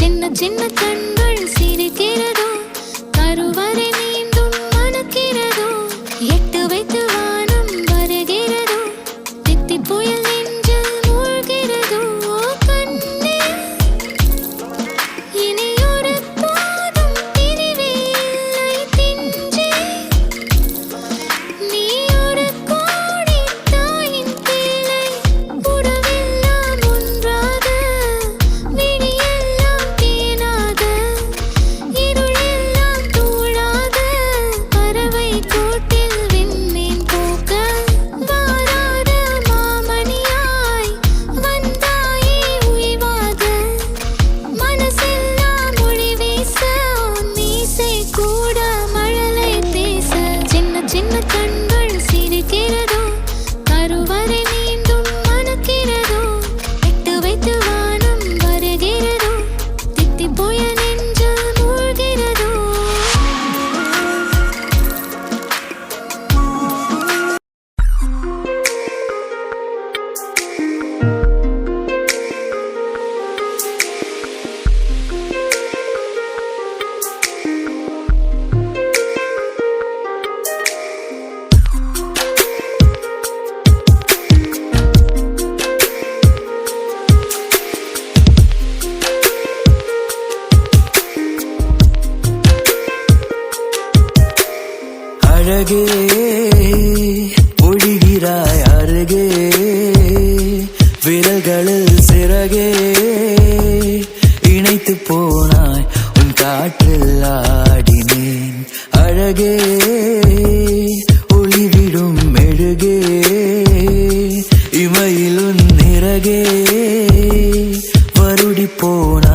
சின்ன கண்கள் சிரிக்கிறதோ, கருவறை மீண்டும் மணக்கிறதோ, எட்டு வைத்து வானம் வருகிறதோ, தித்தி புயல் நெஞ்சில் மூழ்கிறதோ. கண்ணே இனி ஒரு போதும் பிரிவே இல்லை தின்றே, நீ ஒரு கோடி தாயின் பிள்ளை, உறவெல்லாம் ஒன்றாக, விழியெல்லாம் தேனாக, இருளெல்லாம் தூளாக, பறவை கூட்டில் விண்மீன் பூக்க, வாராத மாமணியாய் வந்தாயே உய்வாக, மனசெல்லாம் மொழி வீச, மீசை கூட மழலை பேச. சின்ன கண்கள் சிரிக்கிறதோ, கருவறை மீண்டும் மணக்கிறதோ, எட்டு வைத்து வானம் வருகிறதோ, தித்தி புயல் நெஞ்சில் மூழ்கிறதோ. அழகே ஒழிகிறாய் அருகே, விரல்களில் சிறகே இணைத்து போனாய், உன் காற்றில் ஆடினேன். அழகே ஒளிவிடும் மெழுகே, இமையில் உன் நிறகே வருடி போனாய்.